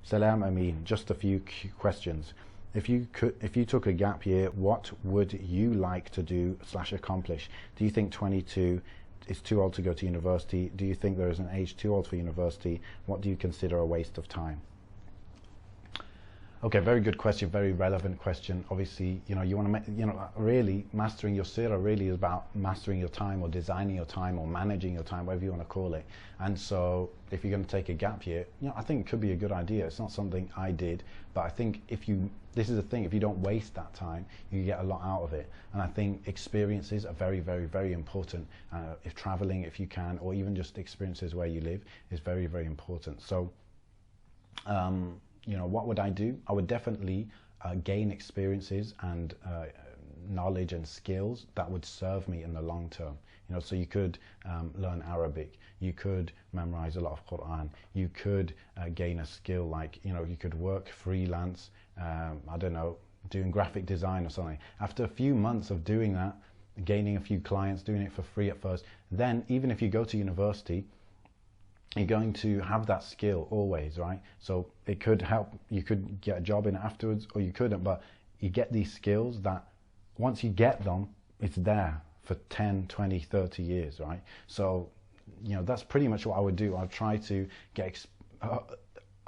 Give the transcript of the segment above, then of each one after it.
Salam Amin. Just a few questions. If you took a gap year, what would you like to do / accomplish? Do you think 22 is too old to go to university? Do you think there is an age too old for university? What do you consider a waste of time? Okay, very good question, very relevant question. Obviously, you want to, really mastering your Seera really is about mastering your time, or designing your time, or managing your time, whatever you want to call it. And so if you're going to take a gap year, I think it could be a good idea. It's not something I did, but I think this is the thing, if you don't waste that time, you get a lot out of it. And I think experiences are very, very, very important. If traveling, if you can, or even just experiences where you live is very, very important. So, what would I do? I would definitely gain experiences and knowledge and skills that would serve me in the long term. So you could learn Arabic, you could memorize a lot of Quran, you could gain a skill like, you could work freelance, I don't know, doing graphic design or something. After a few months of doing that, gaining a few clients, doing it for free at first, then even if you go to university, you're going to have that skill always, right? So it could help, you could get a job in it afterwards, or you couldn't, but you get these skills that once you get them, it's there for 10, 20, 30 years, right? So, that's pretty much what I would do. I'd try to get,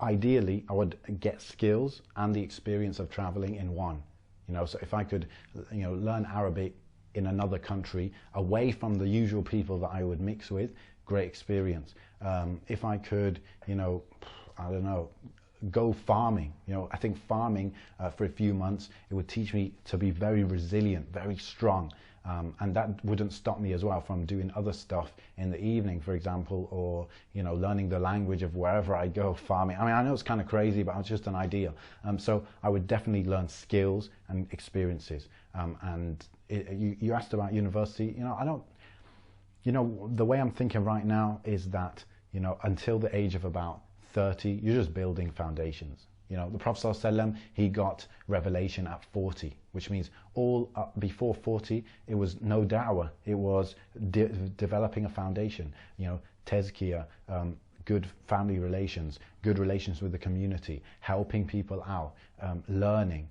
ideally, I would get skills and the experience of traveling in one. So if I could, learn Arabic in another country, away from the usual people that I would mix with, great experience. If I could, I don't know, go farming, I think farming for a few months, it would teach me to be very resilient, very strong. And that wouldn't stop me as well from doing other stuff in the evening, for example, or, learning the language of wherever I go farming. I mean, I know it's kind of crazy, but it's just an idea. So I would definitely learn skills and experiences. You asked about university, I don't, the way I'm thinking right now is that, until the age of about 30, you're just building foundations. The Prophet ﷺ, he got revelation at 40, which means all up before 40, it was no da'wah. It was developing a foundation, tazkiyah, good family relations, good relations with the community, helping people out, learning,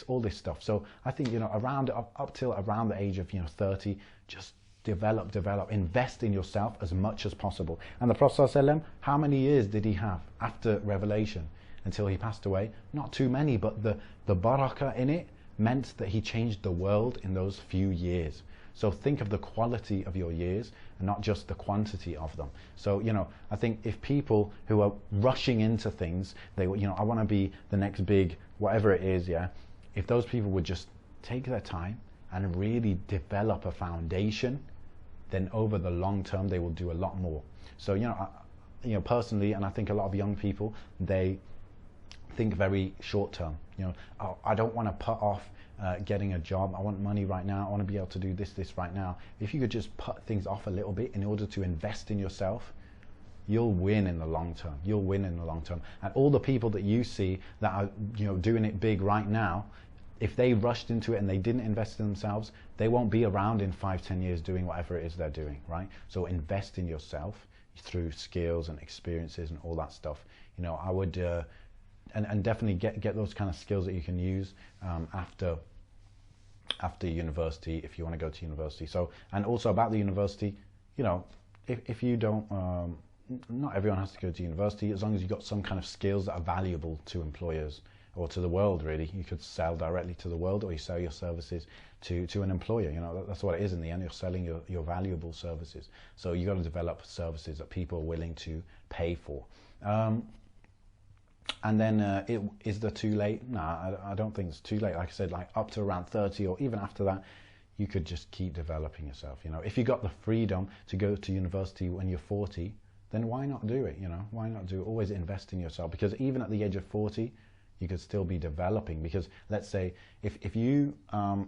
all this stuff. So I think, up till around the age of, 30, just develop, invest in yourself as much as possible. And the Prophet ﷺ, how many years did he have after revelation until he passed away? Not too many, but the barakah in it meant that he changed the world in those few years. So think of the quality of your years and not just the quantity of them. So, I think if people who are rushing into things, I want to be the next big, whatever it is, if those people would just take their time and really develop a foundation, then over the long term, they will do a lot more. So, personally, and I think a lot of young people, they think very short term. Oh, I don't want to put off getting a job. I want money right now. I want to be able to do this right now. If you could just put things off a little bit in order to invest in yourself, you'll win in the long term. You'll win in the long term. And all the people that you see that are, doing it big right now, if they rushed into it and they didn't invest in themselves, they won't be around in 5-10 years doing whatever it is they're doing, right? So invest in yourself through skills and experiences and all that stuff. I would, and definitely get those kind of skills that you can use after university, if you want to go to university. So, and also about the university, if you don't, not everyone has to go to university, as long as you've got some kind of skills that are valuable to employers, or to the world, really. You could sell directly to the world, or you sell your services to an employer. That's what it is in the end. You're selling your valuable services. So you got to develop services that people are willing to pay for. And then, is there too late? No, I don't think it's too late. Like I said, like up to around 30, or even after that, you could just keep developing yourself. If you got the freedom to go to university when you're 40, then why not do it? Why not do it? Always invest in yourself, because even at the age of 40, you could still be developing. Because let's say if you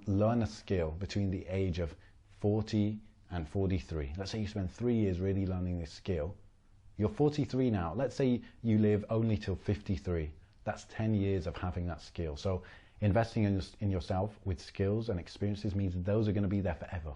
learn a skill between the age of 40 and 43, let's say you spend 3 years really learning this skill, you're 43 now, let's say you live only till 53, that's 10 years of having that skill. So investing in yourself with skills and experiences means those are going to be there forever.